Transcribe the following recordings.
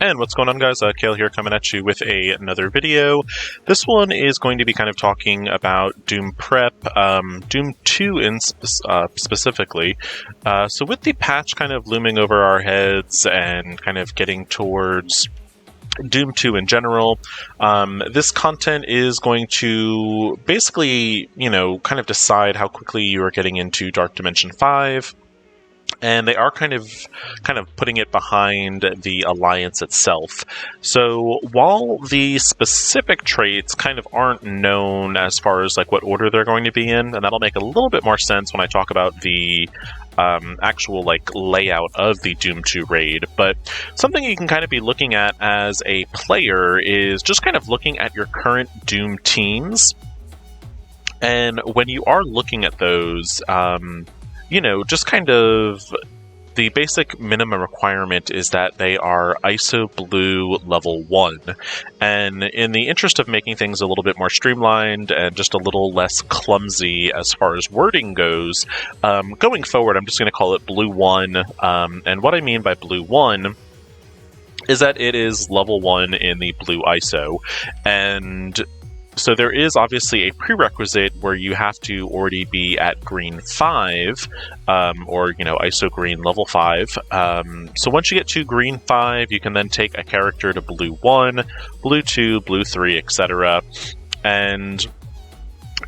And what's going on, guys? Kale here, coming at you with another video. This one is going to be kind of talking about Doom Prep, Doom 2 specifically. So with the patch kind of looming over our heads and kind of getting towards Doom 2 in general, this content is going to basically, kind of decide how quickly you are getting into Dark Dimension 5. And they are kind of putting it behind the Alliance itself. So while the specific traits kind of aren't known as far as like what order they're going to be in, and that'll make a little bit more sense when I talk about the actual like layout of the Doom 2 raid. But something you can kind of be looking at as a player is just kind of looking at your current Doom teams. And when you are looking at those, just kind of the basic minimum requirement is that they are ISO Blue level 1. And in the interest of making things a little bit more streamlined and just a little less clumsy as far as wording goes, going forward, I'm just going to call it Blue 1. And what I mean by Blue 1 is that it is level 1 in the Blue ISO. And so there is obviously a prerequisite where you have to already be at green 5, or ISO green level 5. So once you get to green 5, you can then take a character to blue 1, blue 2, blue 3, etc. And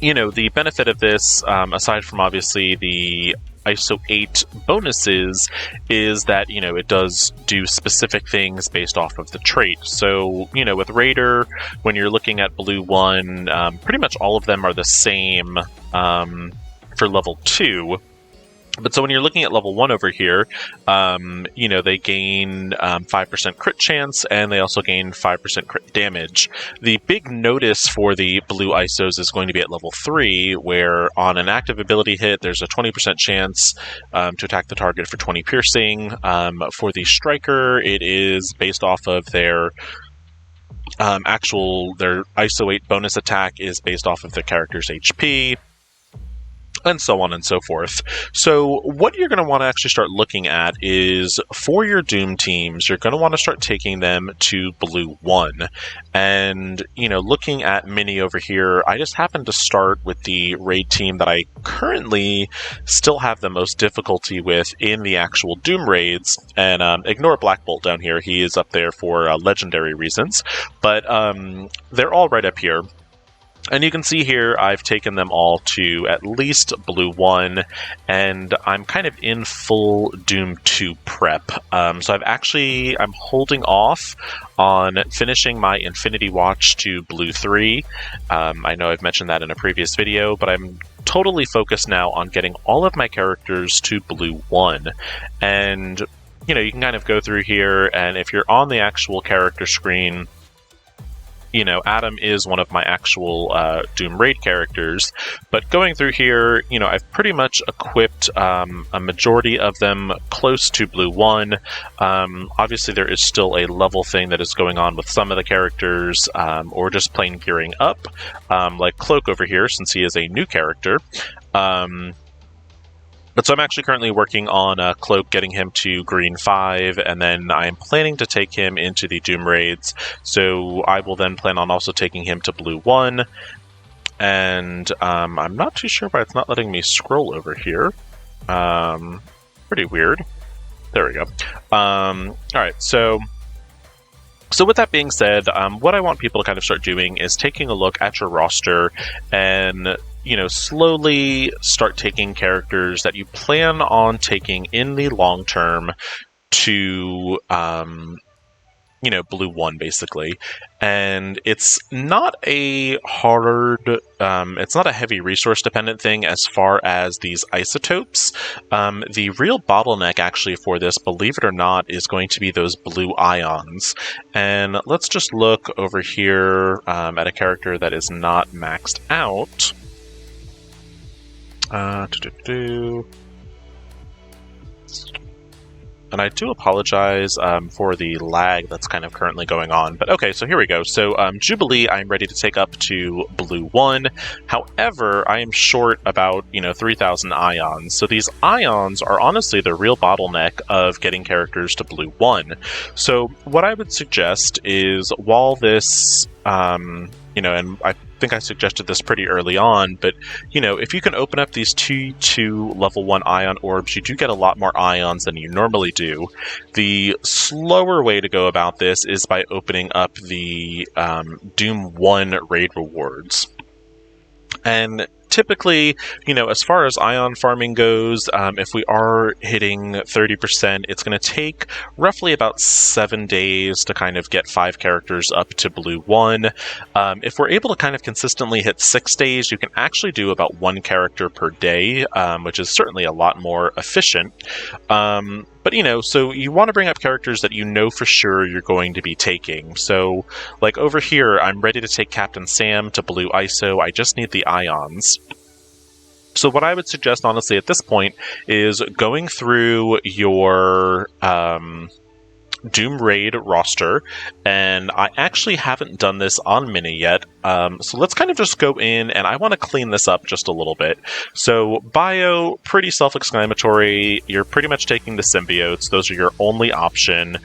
the benefit of this, aside from obviously the ISO 8 bonuses, is that it does do specific things based off of the trait. So with Raider, when you're looking at blue 1, pretty much all of them are the same for level 2. But so when you're looking at level 1 over here, they gain 5% crit chance, and they also gain 5% crit damage. The big notice for the blue ISOs is going to be at level 3, where on an active ability hit, there's a 20% chance to attack the target for 20 piercing. For the Striker, it is based off of their their ISO 8 bonus attack is based off of the character's HP, and so on and so forth. So what you're going to want to actually start looking at is, for your Doom teams, you're going to want to start taking them to blue 1. And, looking at Mini over here, I just happened to start with the raid team that I currently still have the most difficulty with in the actual Doom raids. And ignore Black Bolt down here. He is up there for legendary reasons. But they're all right up here. And you can see here, I've taken them all to at least blue 1, and I'm kind of in full Doom 2 prep. So I'm holding off on finishing my Infinity Watch to blue 3. I know I've mentioned that in a previous video, but I'm totally focused now on getting all of my characters to blue 1. And, you can kind of go through here, and if you're on the actual character screen, Adam is one of my actual Doom Raid characters, but going through here, I've pretty much equipped a majority of them close to blue 1. Obviously, there is still a level thing that is going on with some of the characters, or just plain gearing up, like Cloak over here, since he is a new character. But so I'm actually currently working on Cloak, getting him to green 5, and then I'm planning to take him into the Doom Raids. So I will then plan on also taking him to blue 1. And I'm not too sure why it's not letting me scroll over here. Pretty weird. There we go. Alright, so with that being said, what I want people to kind of start doing is taking a look at your roster and slowly start taking characters that you plan on taking in the long term to, blue 1, basically. And it's not a it's not a heavy resource dependent thing as far as these isotopes. The real bottleneck actually for this, believe it or not, is going to be those blue ions. And let's just look over here at a character that is not maxed out. And I do apologize for the lag that's kind of currently going on. But okay, so here we go. So Jubilee, I'm ready to take up to Blue 1. However, I am short about, 3,000 ions. So these ions are honestly the real bottleneck of getting characters to Blue 1. So what I would suggest is while this, and I think I suggested this pretty early on, but if you can open up these two level 1 ion orbs, you do get a lot more ions than you normally do. The slower way to go about this is by opening up the Doom 1 raid rewards. And typically, as far as ion farming goes, if we are hitting 30%, it's going to take roughly about 7 days to kind of get 5 characters up to Blue 1. If we're able to kind of consistently hit 6 days, you can actually do about 1 character per day, which is certainly a lot more efficient. But, so you want to bring up characters that you know for sure you're going to be taking. So, like over here, I'm ready to take Captain Sam to Blue ISO. I just need the ions. So what I would suggest, honestly, at this point is going through your Doom Raid roster, and I actually haven't done this on Mini yet, so let's kind of just go in, and I want to clean this up just a little bit. So bio, pretty self-explanatory. You're pretty much taking the symbiotes. Those are your only option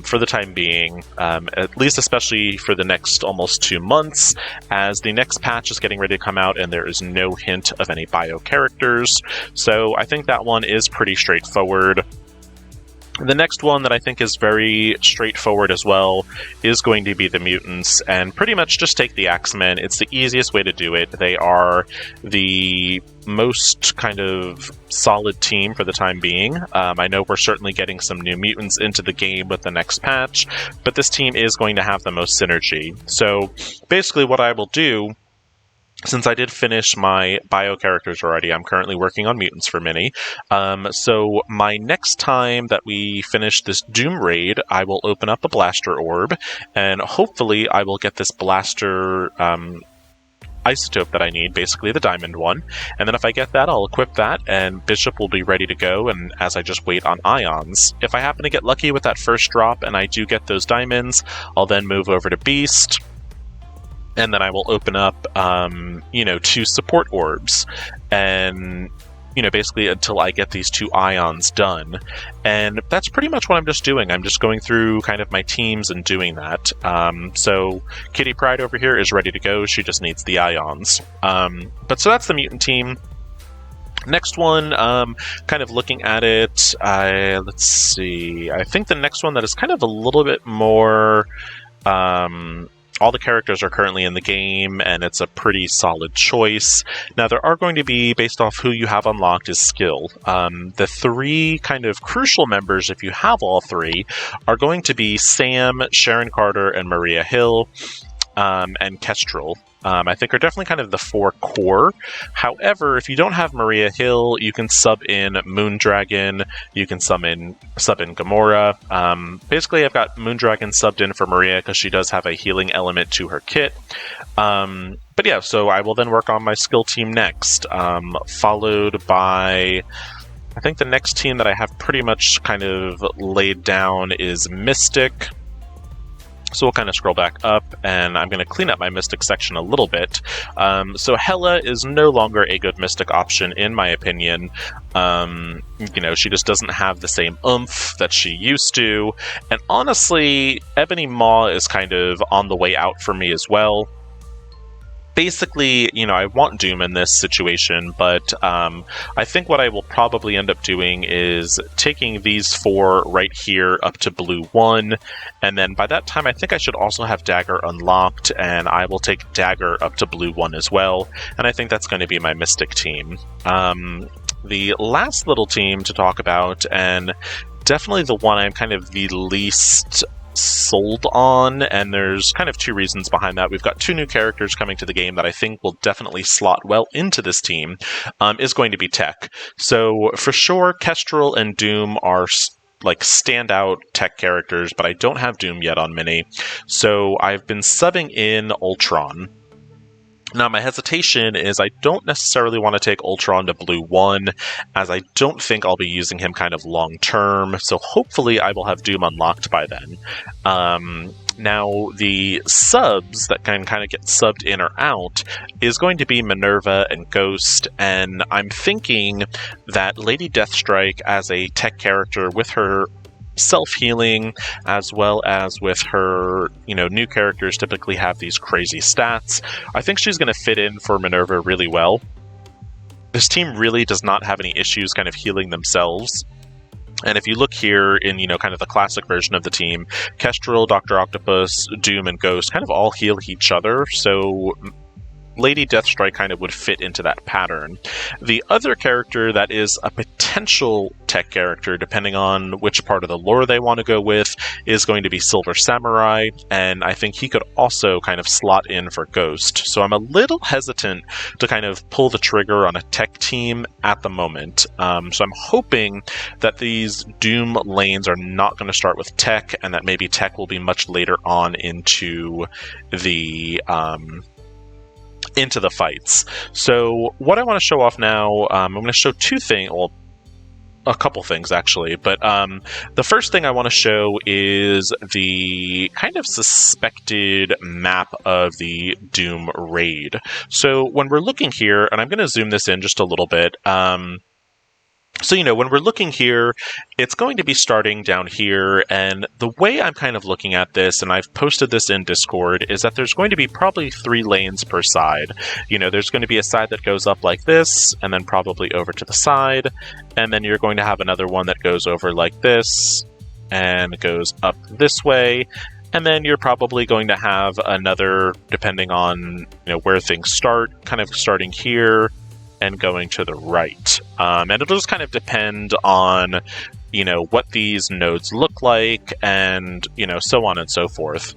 for the time being, at least especially for the next almost 2 months, as the next patch is getting ready to come out and there is no hint of any bio characters. So I think that one is pretty straightforward. The next one that I think is very straightforward as well is going to be the Mutants, and pretty much just take the Axemen. It's the easiest way to do it. They are the most kind of solid team for the time being. I know we're certainly getting some new mutants into the game with the next patch, but this team is going to have the most synergy. So basically what I will do, since I did finish my bio characters already, I'm currently working on mutants for Mini. So my next time that we finish this Doom Raid, I will open up a blaster orb, and hopefully I will get this blaster isotope that I need, basically the diamond one. And then if I get that, I'll equip that, and Bishop will be ready to go, and as I just wait on ions. If I happen to get lucky with that first drop and I do get those diamonds, I'll then move over to Beast. And then I will open up, 2 support orbs, and, basically until I get these 2 ions done. And that's pretty much what I'm just doing. I'm just going through kind of my teams and doing that. So Kitty Pryde over here is ready to go. She just needs the ions. But so that's the mutant team. Next one, kind of looking at it, let's see. I think the next one that is kind of a little bit more... all the characters are currently in the game, and it's a pretty solid choice. Now, there are going to be, based off who you have unlocked, is skill. The 3 kind of crucial members, if you have all 3, are going to be Sam, Sharon Carter, and Maria Hill, and Kestrel. I think are definitely kind of the 4 core. However, if you don't have Maria Hill, you can sub in Moondragon, you can sub in Gamora. Basically, I've got Moondragon subbed in for Maria because she does have a healing element to her kit. But yeah, so I will then work on my skill team next, followed by... I think the next team that I have pretty much kind of laid down is Mystic. So we'll kind of scroll back up, and I'm going to clean up my Mystic section a little bit. So Hela is no longer a good Mystic option, in my opinion. She just doesn't have the same oomph that she used to. And honestly, Ebony Maw is kind of on the way out for me as well. Basically, I want Doom in this situation, but I think what I will probably end up doing is taking these 4 right here up to Blue 1, and then by that time I think I should also have Dagger unlocked, and I will take Dagger up to Blue 1 as well, and I think that's going to be my Mystic team. The last little team to talk about, and definitely the one I'm kind of the least sold on, and there's kind of 2 reasons behind that. We've got 2 new characters coming to the game that I think will definitely slot well into this team, is going to be Tech. So for sure, Kestrel and Doom are like standout tech characters, but I don't have Doom yet on Mini. So I've been subbing in Ultron. Now, my hesitation is I don't necessarily want to take Ultron to Blue 1, as I don't think I'll be using him kind of long-term, so hopefully I will have Doom unlocked by then. Now, the subs that can kind of get subbed in or out is going to be Minerva and Ghost, and I'm thinking that Lady Deathstrike as a tech character with her self-healing, as well as with her, new characters typically have these crazy stats. I think she's going to fit in for Minerva really well. This team really does not have any issues kind of healing themselves. And if you look here in, kind of the classic version of the team, Kestrel, Dr. Octopus, Doom, and Ghost kind of all heal each other, so Lady Deathstrike kind of would fit into that pattern. The other character that is a potential tech character, depending on which part of the lore they want to go with, is going to be Silver Samurai, and I think he could also kind of slot in for Ghost. So I'm a little hesitant to kind of pull the trigger on a tech team at the moment. So I'm hoping that these Doom lanes are not going to start with tech, and that maybe tech will be much later on into the fights. So what I want to show off now, I'm going to show two things, well, a couple things actually, but the first thing I want to show is the kind of suspected map of the Doom raid. So when we're looking here, and I'm going to zoom this in just a little bit, so, when we're looking here, it's going to be starting down here, and the way I'm kind of looking at this, and I've posted this in Discord, is that there's going to be probably 3 lanes per side. There's going to be a side that goes up like this, and then probably over to the side, and then you're going to have another one that goes over like this, and goes up this way, and then you're probably going to have another, depending on, where things start, kind of starting here, and going to the right. And it'll just kind of depend on, what these nodes look like, and, so on and so forth.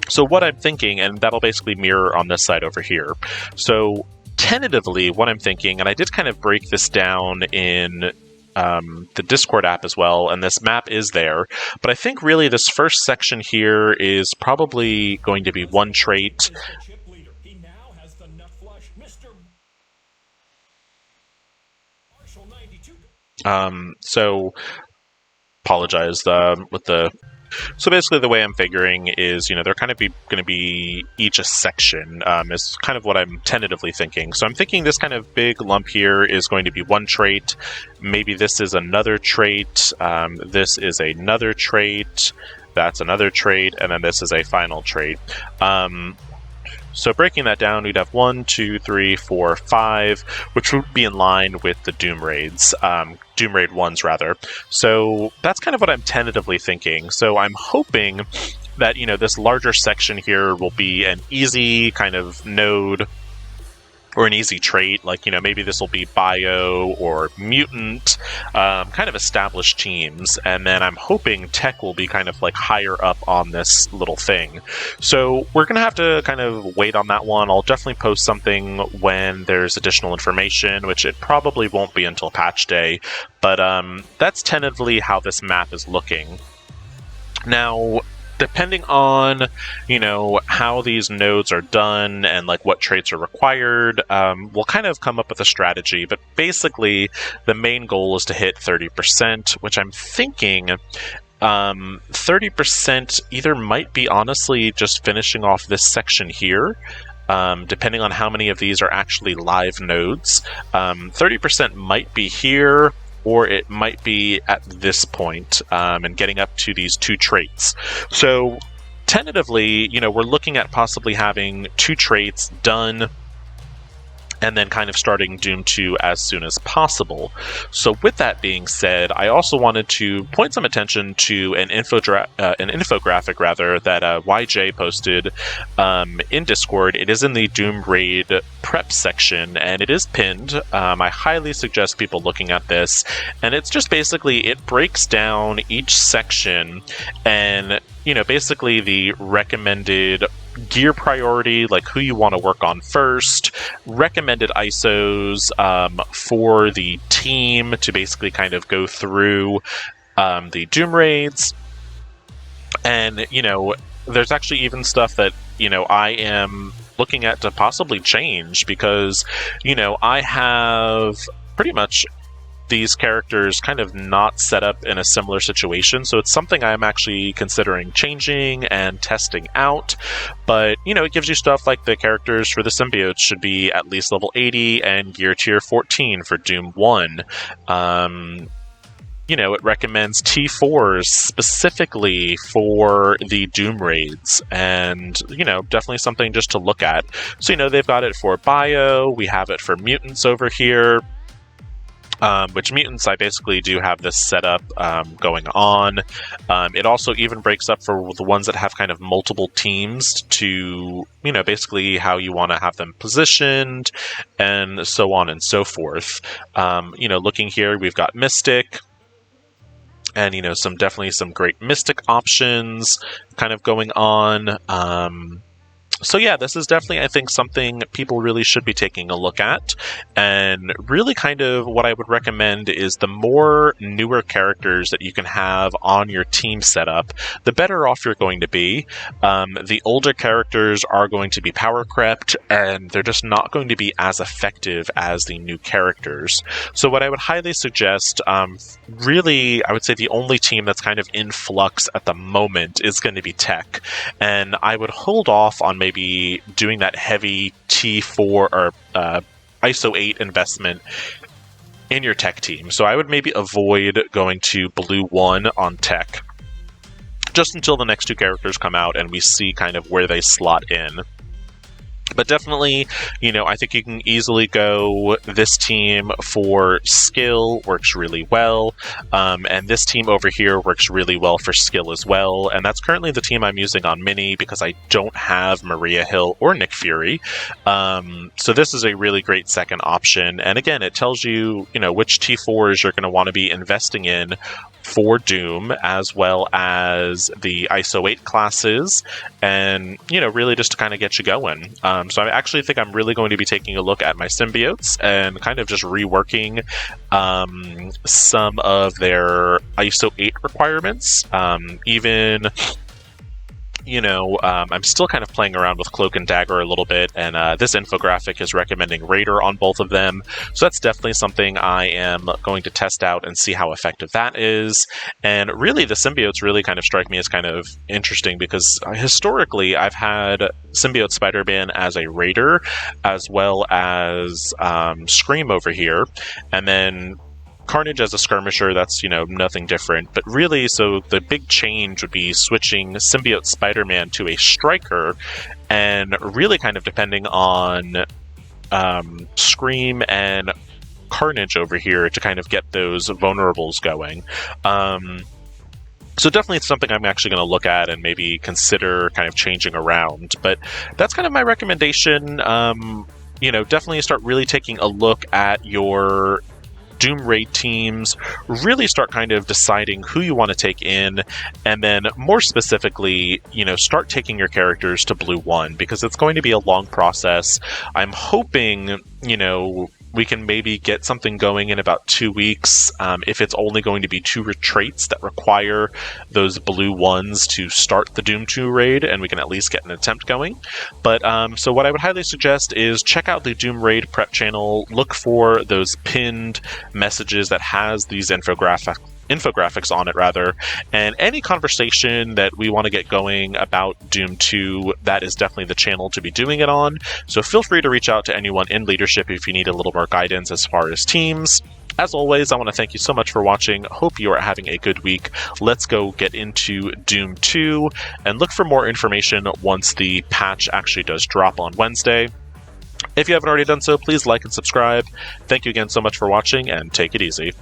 So what I'm thinking, and that'll basically mirror on this side over here. So tentatively, what I'm thinking, and I did kind of break this down in the Discord app as well, and this map is there, but I think really this first section here is probably going to be one trait. So apologize with the. So basically, the way I'm figuring is, they're kind of going to be each a section. Is kind of what I'm tentatively thinking. So I'm thinking this kind of big lump here is going to be one trait. Maybe this is another trait. This is another trait. That's another trait, and then this is a final trait. So breaking that down, we'd have 1, 2, 3, 4, 5, which would be in line with the Doom raids, Doom Raid 1s rather. So that's kind of what I'm tentatively thinking. So I'm hoping that, this larger section here will be an easy kind of node, or an easy trait, like, maybe this will be Bio or Mutant, kind of established teams, and then I'm hoping Tech will be kind of like higher up on this little thing. So we're going to have to kind of wait on that one. I'll definitely post something when there's additional information, which it probably won't be until patch day, but that's tentatively how this map is looking. Now, depending on, how these nodes are done and like what traits are required, we'll kind of come up with a strategy. But basically, the main goal is to hit 30%, which I'm thinking 30% either might be honestly just finishing off this section here, depending on how many of these are actually live nodes. 30% might be here, or it might be at this point, and getting up to these 2 traits. So tentatively, we're looking at possibly having 2 traits done, and then kind of starting Doom 2 as soon as possible. So with that being said, I also wanted to point some attention to an infographic rather that YJ posted in Discord. It is in the Doom Raid prep section, and it is pinned. I highly suggest people looking at this, and it's just basically, it breaks down each section and, basically the recommended gear priority, like who you want to work on first, recommended ISOs for the team to basically kind of go through the Doom raids. And, there's actually even stuff that, I am looking at to possibly change, because, I have pretty much these characters kind of not set up in a similar situation, so it's something I'm actually considering changing and testing out. But, it gives you stuff like the characters for the symbiotes should be at least level 80 and gear tier 14 for Doom 1. It recommends T4s specifically for the Doom raids, and, definitely something just to look at. So, they've got it for Bio, we have it for Mutants over here, which Mutants, I basically do have this setup going on. It also even breaks up for the ones that have kind of multiple teams to, basically how you want to have them positioned, and so on and so forth. Looking here, we've got Mystic, and, definitely some great Mystic options kind of going on. So yeah, this is definitely, I think, something people really should be taking a look at. And really kind of what I would recommend is the more newer characters that you can have on your team setup, the better off you're going to be. The older characters are going to be power crept, and they're just not going to be as effective as the new characters. So what I would highly suggest, really, I would say the only team that's kind of in flux at the moment is going to be Tech. And I would hold off on maybe doing that heavy T4 or ISO 8 investment in your Tech team. So I would maybe avoid going to Blue 1 on Tech just until the next two characters come out and we see kind of where they slot in. But definitely, I think you can easily go this team for skill, works really well. And this team over here works really well for skill as well. And that's currently the team I'm using on Mini because I don't have Maria Hill or Nick Fury. So this is a really great second option. And again, it tells you, which T4s you're going to want to be investing in for Doom, as well as the ISO 8 classes, and, really just to kind of get you going. So I actually think I'm really going to be taking a look at my symbiotes and kind of just reworking some of their ISO 8 requirements. I'm still kind of playing around with Cloak and Dagger a little bit, and this infographic is recommending Raider on both of them. So that's definitely something I am going to test out and see how effective that is. And really, the symbiotes really kind of strike me as kind of interesting because historically I've had Symbiote Spider-Man as a Raider, as well as Scream over here, and then Carnage as a skirmisher. That's, nothing different. But really, so the big change would be switching Symbiote Spider-Man to a striker, and really kind of depending on Scream and Carnage over here to kind of get those vulnerables going. So definitely it's something I'm actually going to look at and maybe consider kind of changing around. But that's kind of my recommendation. Definitely start really taking a look at your Doom Raid teams, really start kind of deciding who you want to take in, and then more specifically, start taking your characters to Blue 1, because it's going to be a long process. I'm hoping, we can maybe get something going in about 2 weeks, if it's only going to be 2 retreats that require those Blue 1s to start the Doom 2 raid, and we can at least get an attempt going. But so what I would highly suggest is check out the Doom Raid prep channel, look for those pinned messages that has these infographics on it, and any conversation that we want to get going about Doom 2, that is definitely the channel to be doing it on. So feel free to reach out to anyone in leadership if you need a little more guidance as far as teams. As always, I want to thank you so much for watching. Hope you are having a good week. Let's go get into Doom 2 and look for more information once the patch actually does drop on Wednesday. If you haven't already done so, please like and subscribe. Thank you again so much for watching, and take it easy.